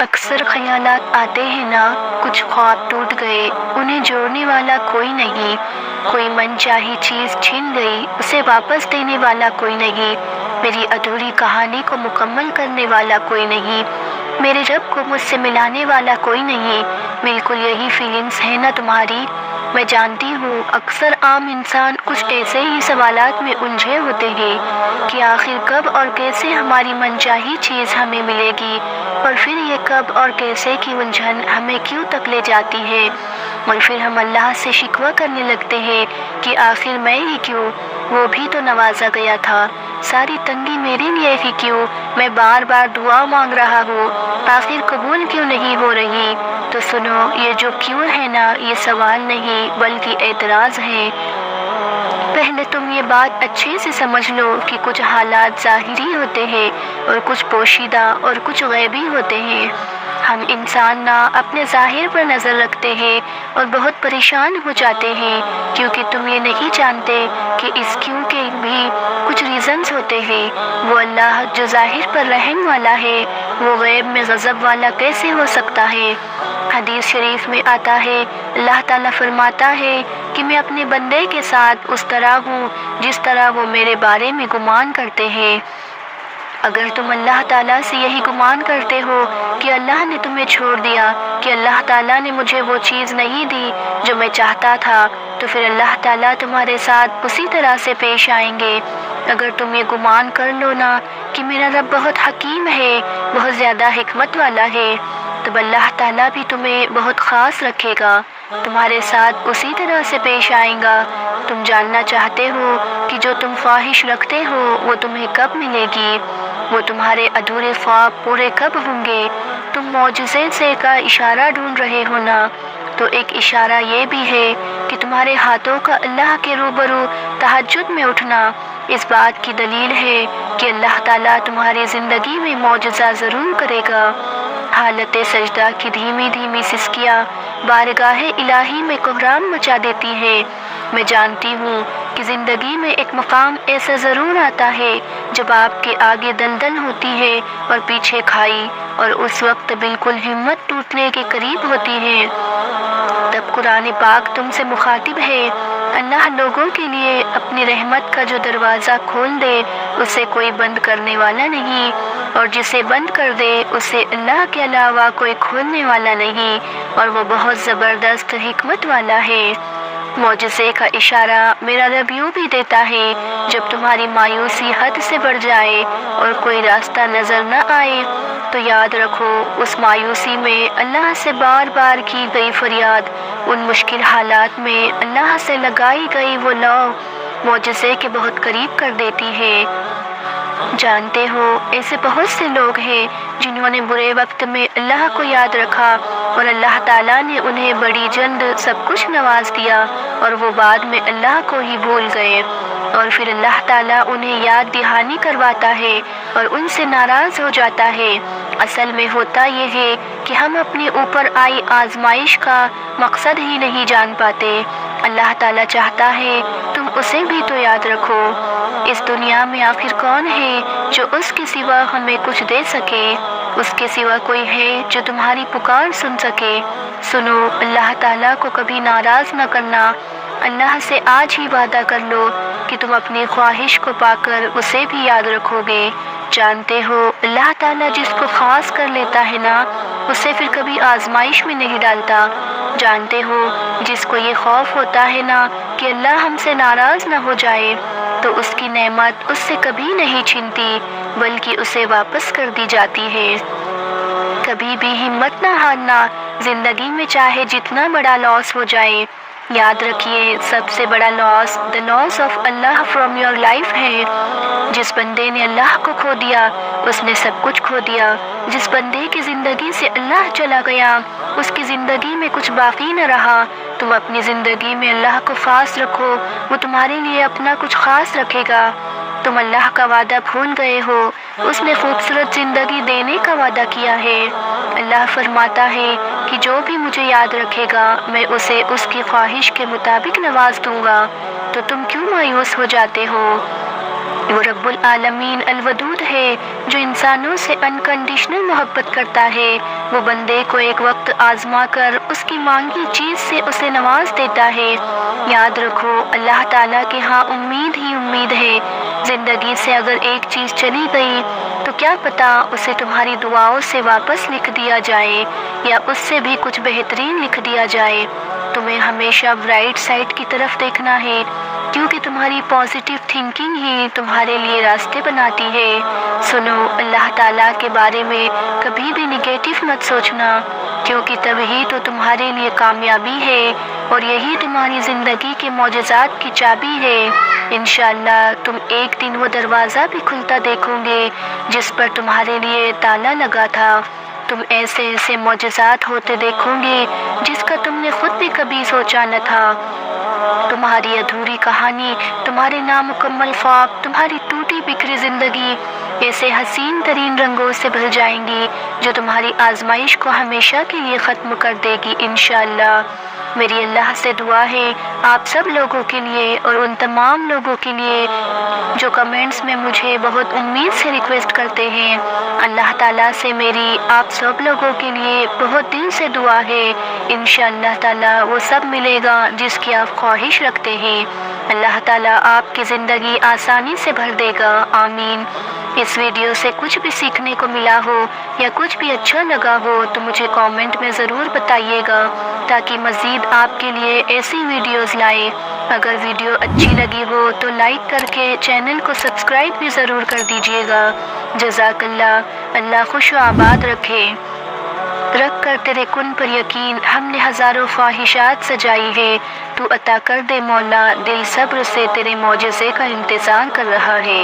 اکثر خیالات آتے ہیں نا، کچھ خواب ٹوٹ گئے، انہیں جوڑنے والا کوئی نہیں، کوئی من چاہی چیز چھن گئی، اسے واپس دینے والا کوئی نہیں، میری ادھوری کہانی کو مکمل کرنے والا کوئی نہیں، میرے رب کو مجھ سے ملانے والا کوئی نہیں۔ بالکل یہی فیلنگز ہے نا تمہاری؟ میں جانتی ہوں اکثر عام انسان کچھ ایسے ہی سوالات میں الجھے ہوتے ہیں کہ آخر کب اور کیسے ہماری من چاہی چیز ہمیں ملے گی، اور پھر یہ کب اور کیسے کی الجھن ہمیں کیوں تک لے جاتی ہے، اور پھر ہم اللہ سے شکوہ کرنے لگتے ہیں کہ آخر میں ہی کیوں، وہ بھی تو نوازا گیا تھا، ساری تنگی میرے لیے ہی کیوں، میں بار بار دعا مانگ رہا ہوں، آخر قبول کیوں نہیں ہو رہی؟ تو سنو، یہ جو کیوں ہے نا، یہ سوال نہیں بلکہ اعتراض ہے۔ پہلے تم یہ بات اچھے سے سمجھ لو کہ کچھ حالات ظاہری ہوتے ہیں اور کچھ پوشیدہ اور کچھ غیبی ہوتے ہیں۔ ہم انسان نہ اپنے ظاہر پر نظر رکھتے ہیں اور بہت پریشان ہو جاتے ہیں کیونکہ تم یہ نہیں جانتے کہ اس کیوں کے بھی کچھ ریزنز ہوتے ہیں۔ وہ اللہ جو ظاہر پر رحم والا ہے، وہ غیب میں غضب والا کیسے ہو سکتا ہے؟ حدیث شریف میں آتا ہے، اللہ تعالیٰ فرماتا ہے کہ میں اپنے بندے کے ساتھ اس طرح ہوں جس طرح وہ میرے بارے میں گمان کرتے ہیں۔ اگر تم اللہ تعالیٰ سے یہی گمان کرتے ہو کہ اللہ نے تمہیں چھوڑ دیا، کہ اللہ تعالیٰ نے مجھے وہ چیز نہیں دی جو میں چاہتا تھا، تو پھر اللہ تعالیٰ تمہارے ساتھ اسی طرح سے پیش آئیں گے۔ اگر تم یہ گمان کر لو نا کہ میرا رب بہت حکیم ہے، بہت زیادہ حکمت والا ہے، تب اللہ تعالیٰ بھی تمہیں بہت خاص رکھے گا، تمہارے ساتھ اسی طرح سے پیش آئیں گا۔ تم جاننا چاہتے ہو کہ جو تم خواہش رکھتے ہو وہ تمہیں کب ملے گی، وہ تمہارے ادھورے خواب پورے کب ہوں گے؟ تم معجزے سے کا اشارہ ڈھونڈ رہے ہو نا، تو ایک اشارہ یہ بھی ہے کہ تمہارے ہاتھوں کا اللہ کے روبرو تہجد میں اٹھنا اس بات کی دلیل ہے کہ اللہ تعالیٰ تمہاری زندگی میں معجزہ ضرور کرے گا۔ حالت سجدہ کی دھیمی دھیمی سسکیاں بارگاہ الہی میں کوہرام مچا دیتی ہے۔ میں جانتی ہوں کہ زندگی میں ایک مقام ایسا ضرور آتا ہے جب آپ کے آگے دلدل ہوتی ہے اور پیچھے کھائی، اور اس وقت بالکل ہمت ٹوٹنے کے قریب ہوتی ہے۔ تب قرآن پاک تم سے مخاطب ہے، اللہ لوگوں کے لیے اپنی رحمت کا جو دروازہ کھول دے اسے کوئی بند کرنے والا نہیں، اور جسے بند کر دے اسے اللہ کے علاوہ کوئی کھولنے والا نہیں، اور وہ بہت زبردست حکمت والا ہے۔ معجزے کا اشارہ میرا رب یوں بھی دیتا ہے، جب تمہاری مایوسی حد سے بڑھ جائے اور کوئی راستہ نظر نہ آئے تو یاد رکھو اس مایوسی میں اللہ سے بار بار کی گئی فریاد، ان مشکل حالات میں اللہ سے لگائی گئی وہ لو معجزے کے بہت قریب کر دیتی ہے۔ جانتے ہو ایسے بہت سے لوگ ہیں جنہوں نے برے وقت میں اللہ کو یاد رکھا اور اللہ تعالیٰ نے انہیں بڑی جلد سب کچھ نواز دیا، اور وہ بعد میں اللہ کو ہی بھول گئے، اور پھر اللہ تعالیٰ انہیں یاد دہانی کرواتا ہے اور ان سے ناراض ہو جاتا ہے۔ اصل میں ہوتا یہ ہے کہ ہم اپنے اوپر آئی آزمائش کا مقصد ہی نہیں جان پاتے۔ اللہ تعالیٰ چاہتا ہے تم اسے بھی تو یاد رکھو۔ اس دنیا میں آخر کون ہے جو اس کے سوا ہمیں کچھ دے سکے؟ اس کے سوا کوئی ہے جو تمہاری پکار سن سکے؟ سنو، اللہ تعالیٰ کو کبھی ناراض نہ کرنا۔ اللہ سے آج ہی وعدہ کر لو کہ تم اپنی خواہش کو پا کر اسے بھی یاد رکھو گے۔ جانتے ہو اللہ تعالیٰ جس کو خاص کر لیتا ہے نا، اسے پھر کبھی آزمائش میں نہیں ڈالتا۔ جانتے ہو جس کو یہ خوف ہوتا ہے نا کہ اللہ ہم سے ناراض نہ ہو جائے، تو اس کی نعمت اس سے کبھی نہیں چھنتی بلکہ اسے واپس کر دی جاتی ہے۔ کبھی بھی ہمت نہ ہارنا، زندگی میں چاہے جتنا بڑا لاس ہو جائے، یاد رکھیے سب سے بڑا لاس the loss of Allah from your life ہے۔ جس بندے نے اللہ کو کھو دیا اس نے سب کچھ کھو دیا۔ جس بندے کی زندگی سے اللہ چلا گیا اس کی زندگی میں کچھ باقی نہ رہا۔ تم اپنی زندگی میں اللہ کو خاص رکھو، وہ تمہارے لیے اپنا کچھ خاص رکھے گا۔ تم اللہ کا وعدہ بھول گئے ہو، اس نے خوبصورت زندگی دینے کا وعدہ کیا ہے۔ اللہ فرماتا ہے کہ جو بھی مجھے یاد رکھے گا میں اسے اس کی خواہش کے مطابق نواز دوں گا۔ تو تم کیوں مایوس ہو جاتے ہو؟ وہ رب العالمین الودود ہے جو انسانوں سے انکنڈیشنل محبت کرتا ہے۔ وہ بندے کو ایک وقت آزما کر اس کی مانگی چیز سے اسے نواز دیتا ہے۔ یاد رکھو اللہ تعالیٰ کے ہاں امید ہی امید ہے۔ زندگی سے اگر ایک چیز چلی گئی تو کیا پتا اسے تمہاری دعاؤں سے واپس لکھ دیا جائے یا اس سے بھی کچھ بہترین لکھ دیا جائے۔ تمہیں ہمیشہ برائٹ سائڈ کی طرف دیکھنا ہے، کیونکہ تمہاری پازیٹیو تھنکنگ ہی تمہارے لیے راستے بناتی ہے۔ سنو، اللہ تعالیٰ کے بارے میں کبھی بھی نگیٹو مت سوچنا، کیونکہ تبھی تو تمہارے لیے کامیابی ہے اور یہی تمہاری زندگی کے معجزات کی چابی ہے۔ انشاءاللہ تم ایک دن وہ دروازہ بھی کھلتا دیکھو گے جس پر تمہارے لیے تالا لگا تھا۔ تم ایسے ایسے معجزات ہوتے دیکھو گے جس کا تم نے خود بھی کبھی سوچا نہ تھا۔ تمہاری ادھوری کہانی، تمہارے نامکمل خواب، تمہاری ٹوٹی بکھری زندگی ایسے حسین ترین رنگوں سے بھر جائیں گی جو تمہاری آزمائش کو ہمیشہ کے لیے ختم کر دے گی انشاءاللہ۔ میری اللہ سے دعا ہے آپ سب لوگوں کے لیے اور ان تمام لوگوں کے لیے جو کمنٹس میں مجھے بہت امید سے ریکویسٹ کرتے ہیں۔ اللہ تعالیٰ سے میری آپ سب لوگوں کے لیے بہت دل سے دعا ہے، انشاءاللہ تعالیٰ وہ سب ملے گا جس کی آپ خواہش رکھتے ہیں۔ اللہ تعالیٰ آپ کی زندگی آسانی سے بھر دے گا، آمین۔ اس ویڈیو سے کچھ بھی سیکھنے کو ملا ہو یا کچھ بھی اچھا لگا ہو تو مجھے کامنٹ میں ضرور بتائیے گا تاکہ مزید آپ کے لیے ایسی ویڈیوز لائے۔ اگر ویڈیو اچھی لگی ہو تو لائک کر کے چینل کو سبسکرائب بھی ضرور کر دیجیے گا۔ جزاک اللہ، اللہ خوش و آباد رکھے۔ رکھ کر تیرے کن پر یقین، ہم نے ہزاروں خواہشات سجائی ہے، تو عطا کر دے مولا، دل صبر سے تیرے معجزے کا انتظار کر رہا ہے۔